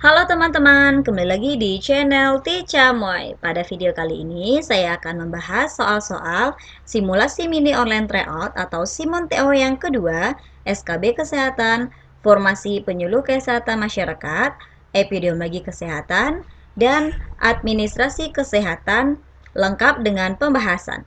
Halo teman-teman, kembali lagi di channel Tica Moy. Pada video kali ini, saya akan membahas soal-soal simulasi mini online tryout atau Simon TO yang kedua, SKB Kesehatan, Formasi Penyuluh Kesehatan Masyarakat, Epidemiologi Kesehatan, dan Administrasi Kesehatan, lengkap dengan pembahasan.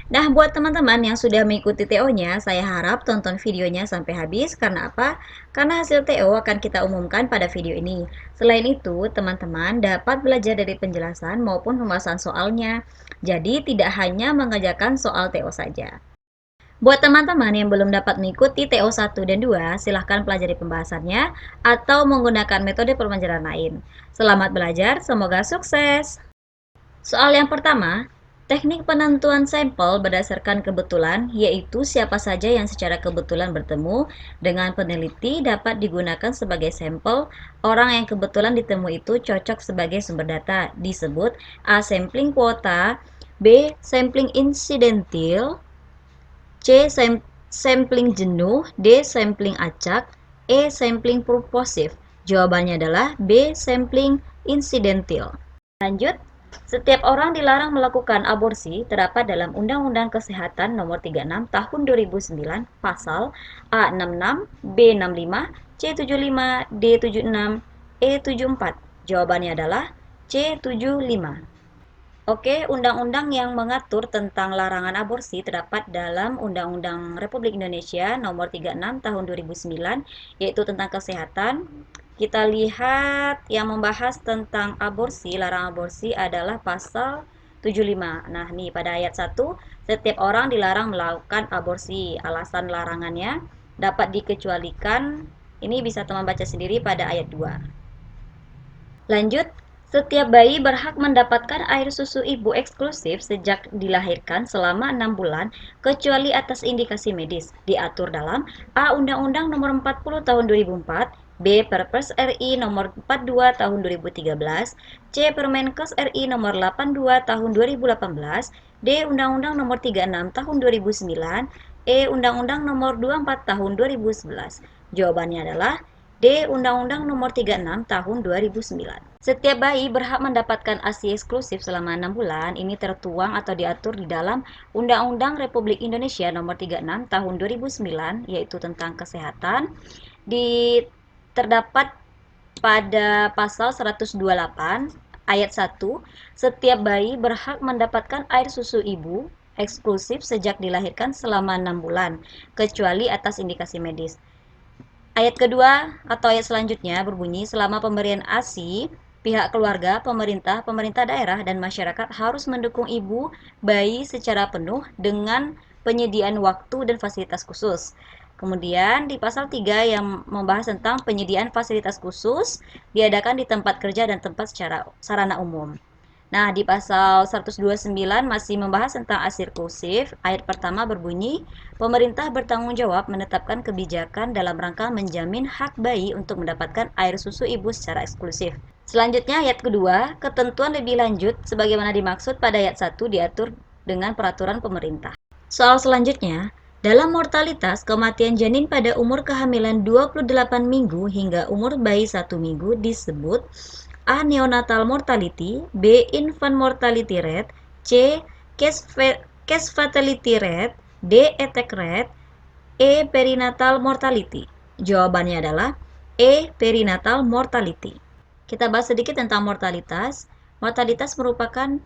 Nah, buat teman-teman yang sudah mengikuti TO-nya, saya harap tonton videonya sampai habis. Karena apa? Karena hasil TO akan kita umumkan pada video ini. Selain itu, teman-teman dapat belajar dari penjelasan maupun pembahasan soalnya. Jadi, tidak hanya mengerjakan soal TO saja. Buat teman-teman yang belum dapat mengikuti TO 1 dan 2, silahkan pelajari pembahasannya atau menggunakan metode pembelajaran lain. Selamat belajar, semoga sukses! Soal yang pertama, teknik penentuan sampel berdasarkan kebetulan, yaitu siapa saja yang secara kebetulan bertemu dengan peneliti dapat digunakan sebagai sampel. Orang yang kebetulan ditemui itu cocok sebagai sumber data, disebut A. Sampling quota, B. Sampling incidental, C. Sampling jenuh, D. Sampling acak, E. Sampling purposive. Jawabannya adalah B. Sampling incidental. Lanjut, setiap orang dilarang melakukan aborsi terdapat dalam Undang-Undang Kesehatan Nomor 36 Tahun 2009 Pasal A66, B65, C75, D76, E74. Jawabannya adalah C75. Oke, undang-undang yang mengatur tentang larangan aborsi terdapat dalam Undang-Undang Republik Indonesia Nomor 36 Tahun 2009, yaitu tentang kesehatan. Kita lihat yang membahas tentang aborsi, larangan aborsi adalah pasal 75. Nah, nih pada ayat 1, setiap orang dilarang melakukan aborsi. Alasan larangannya dapat dikecualikan. Ini bisa teman baca sendiri pada ayat 2. Lanjut, setiap bayi berhak mendapatkan air susu ibu eksklusif sejak dilahirkan selama 6 bulan, kecuali atas indikasi medis, diatur dalam A. Undang-Undang Nomor 40 Tahun 2004, B. Perpres RI Nomor 42 Tahun 2013, C. Permenkes RI Nomor 82 Tahun 2018, D. Undang-Undang Nomor 36 Tahun 2009, E. Undang-Undang Nomor 24 Tahun 2011. Jawabannya adalah D. Undang-Undang Nomor 36 Tahun 2009. Setiap bayi berhak mendapatkan ASI eksklusif selama 6 bulan. Ini tertuang atau diatur di dalam Undang-Undang Republik Indonesia Nomor 36 Tahun 2009, yaitu tentang kesehatan. Terdapat pada pasal 128 ayat 1, setiap bayi berhak mendapatkan air susu ibu eksklusif sejak dilahirkan selama 6 bulan, kecuali atas indikasi medis. Ayat kedua atau ayat selanjutnya berbunyi, selama pemberian ASI, pihak keluarga, pemerintah daerah, dan masyarakat harus mendukung ibu bayi secara penuh dengan penyediaan waktu dan fasilitas khusus. Kemudian di pasal 3 yang membahas tentang penyediaan fasilitas khusus diadakan di tempat kerja dan tempat secara sarana umum. Nah, di pasal 129 masih membahas tentang ASI eksklusif. Ayat pertama berbunyi, pemerintah bertanggung jawab menetapkan kebijakan dalam rangka menjamin hak bayi untuk mendapatkan air susu ibu secara eksklusif. Selanjutnya ayat kedua, ketentuan lebih lanjut sebagaimana dimaksud pada ayat 1 diatur dengan peraturan pemerintah. Soal selanjutnya, dalam mortalitas kematian janin pada umur kehamilan 28 minggu hingga umur bayi 1 minggu disebut A. Neonatal mortality, B. Infant mortality rate, C. Case fatality rate, D. Attack rate, E. Perinatal mortality. Jawabannya adalah E. Perinatal mortality. Kita bahas sedikit tentang mortalitas. Mortalitas merupakan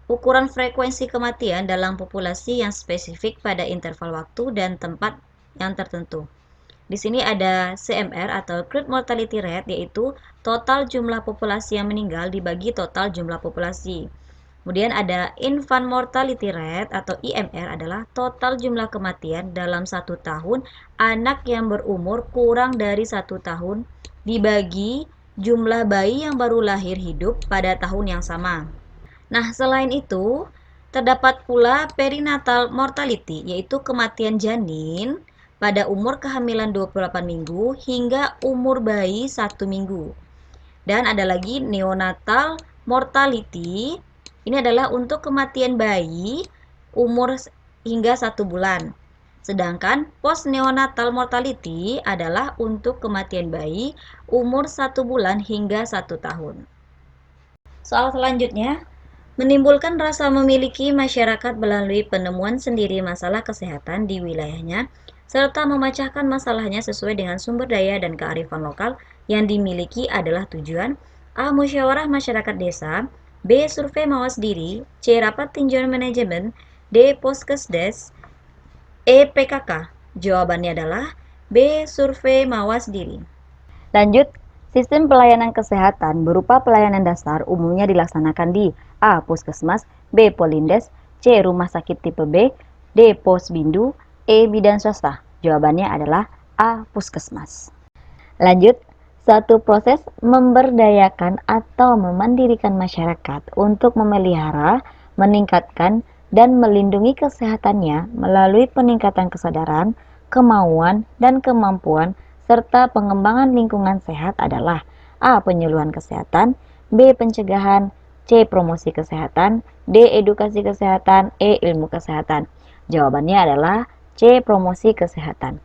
ukuran frekuensi kematian dalam populasi yang spesifik pada interval waktu dan tempat yang tertentu. Di sini ada CMR atau Crude Mortality Rate, yaitu total jumlah populasi yang meninggal dibagi total jumlah populasi. Kemudian ada Infant Mortality Rate atau IMR adalah total jumlah kematian dalam 1 tahun anak yang berumur kurang dari 1 tahun dibagi jumlah bayi yang baru lahir hidup pada tahun yang sama. Nah, selain itu, terdapat pula perinatal mortality, yaitu kematian janin pada umur kehamilan 28 minggu hingga umur bayi 1 minggu. Dan ada lagi neonatal mortality, ini adalah untuk kematian bayi umur hingga 1 bulan. Sedangkan postneonatal mortality adalah untuk kematian bayi umur 1 bulan hingga 1 tahun. Soal selanjutnya, menimbulkan rasa memiliki masyarakat melalui penemuan sendiri masalah kesehatan di wilayahnya, serta memecahkan masalahnya sesuai dengan sumber daya dan kearifan lokal yang dimiliki adalah tujuan A. Musyawarah masyarakat desa, B. Survei mawas diri, C. Rapat tinjauan manajemen, D. Poskesdes, E. PKK. Jawabannya adalah B. Survei mawas diri. Lanjut, sistem pelayanan kesehatan berupa pelayanan dasar umumnya dilaksanakan di A. Puskesmas, B. Polindes, C. Rumah sakit tipe B, D. Posbindu, E. Bidan swasta. Jawabannya adalah A. Puskesmas. Lanjut, suatu proses memberdayakan atau memandirikan masyarakat untuk memelihara, meningkatkan, dan melindungi kesehatannya melalui peningkatan kesadaran, kemauan, dan kemampuan serta pengembangan lingkungan sehat adalah A. Penyuluhan kesehatan, B. Pencegahan, C. Promosi kesehatan, D. Edukasi kesehatan, E. Ilmu kesehatan. Jawabannya adalah C. Promosi kesehatan.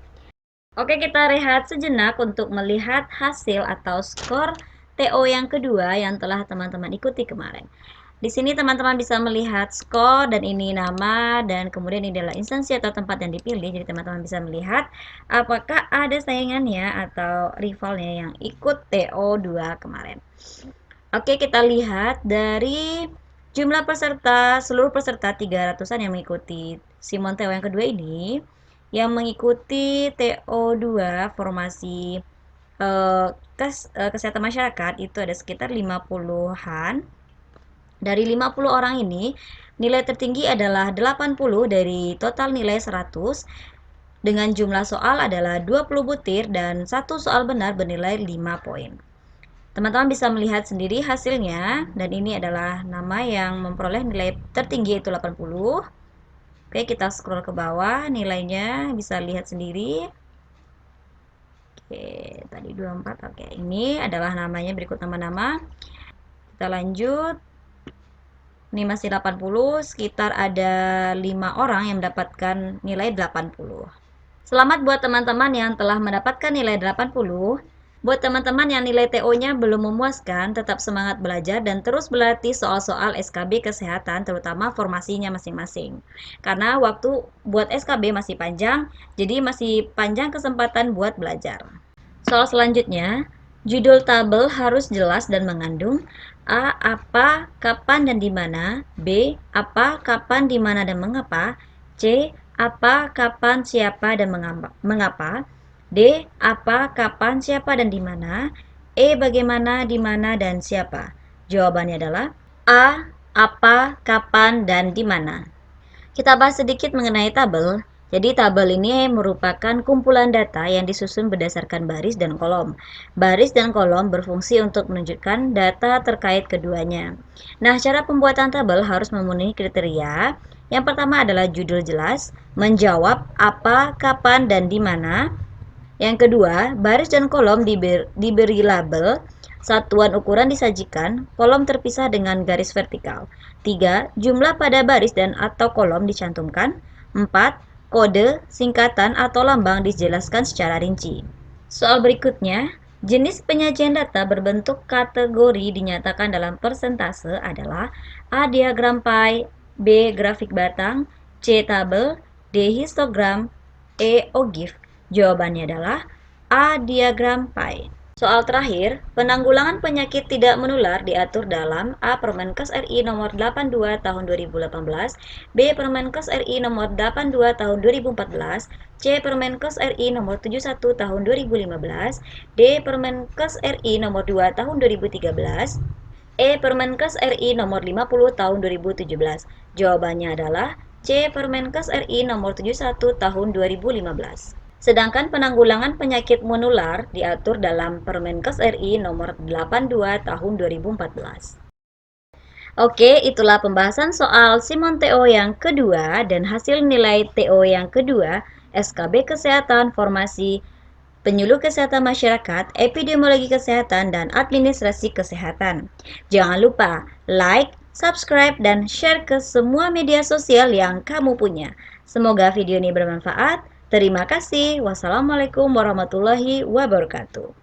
Oke, kita rehat sejenak untuk melihat hasil atau skor TO yang kedua yang telah teman-teman ikuti kemarin. Di sini teman-teman bisa melihat skor dan ini nama dan kemudian ini adalah instansi atau tempat yang dipilih. Jadi teman-teman bisa melihat apakah ada saingannya atau rivalnya yang ikut TO 2 kemarin. Oke, kita lihat dari jumlah peserta, seluruh peserta 300-an yang mengikuti Simon TO yang kedua ini, yang mengikuti TO2 formasi kesehatan masyarakat itu ada sekitar 50-an. Dari 50 orang ini, nilai tertinggi adalah 80 dari total nilai 100 dengan jumlah soal adalah 20 butir dan satu soal benar bernilai 5 poin. Teman-teman bisa melihat sendiri hasilnya dan ini adalah nama yang memperoleh nilai tertinggi yaitu 80. Oke, kita scroll ke bawah, nilainya bisa lihat sendiri. Oke, tadi 24. Oke, ini adalah namanya, berikut nama-nama. Kita lanjut. Ini masih 80, sekitar ada 5 orang yang mendapatkan nilai 80. Selamat buat teman-teman yang telah mendapatkan nilai 80. Buat teman-teman yang nilai TO-nya belum memuaskan, tetap semangat belajar dan terus berlatih soal-soal SKB kesehatan, terutama formasinya masing-masing. Karena waktu buat SKB masih panjang, jadi masih panjang kesempatan buat belajar. Soal selanjutnya, judul tabel harus jelas dan mengandung A. Apa, kapan, dan di mana. B. Apa, kapan, di mana, dan mengapa. C. Apa, kapan, siapa, dan mengapa. D. Apa, kapan, siapa, dan di mana. E. Bagaimana, di mana, dan siapa. Jawabannya adalah A. Apa, kapan, dan di mana. Kita bahas sedikit mengenai tabel. Jadi tabel ini merupakan kumpulan data yang disusun berdasarkan baris dan kolom. Baris dan kolom berfungsi untuk menunjukkan data terkait keduanya. Nah, cara pembuatan tabel harus memenuhi kriteria. Yang pertama adalah judul jelas, menjawab apa, kapan, dan di mana. Yang kedua, baris dan kolom diberi label, satuan ukuran disajikan, kolom terpisah dengan garis vertikal. 3. Jumlah pada baris dan atau kolom dicantumkan. 4. Kode, singkatan, atau lambang dijelaskan secara rinci. Soal berikutnya, jenis penyajian data berbentuk kategori dinyatakan dalam persentase adalah A. Diagram pie, B. Grafik batang, C. Tabel, D. Histogram, E. OGIF. Jawabannya adalah A. Diagram pie. Soal terakhir, penanggulangan penyakit tidak menular diatur dalam A. Permenkes RI nomor 82 tahun 2018, B. Permenkes RI nomor 82 tahun 2014, C. Permenkes RI nomor 71 tahun 2015, D. Permenkes RI nomor 2 tahun 2013, E. Permenkes RI nomor 50 tahun 2017. Jawabannya adalah C. Permenkes RI nomor 71 tahun 2015. Sedangkan penanggulangan penyakit menular diatur dalam Permenkes RI nomor 82 tahun 2014. Oke, itulah pembahasan soal Simon TO yang kedua dan hasil nilai TO yang kedua, SKB Kesehatan, Formasi Penyuluh Kesehatan Masyarakat, Epidemiologi Kesehatan, dan Administrasi Kesehatan. Jangan lupa like, subscribe, dan share ke semua media sosial yang kamu punya. Semoga video ini bermanfaat. Terima kasih. Wassalamualaikum warahmatullahi wabarakatuh.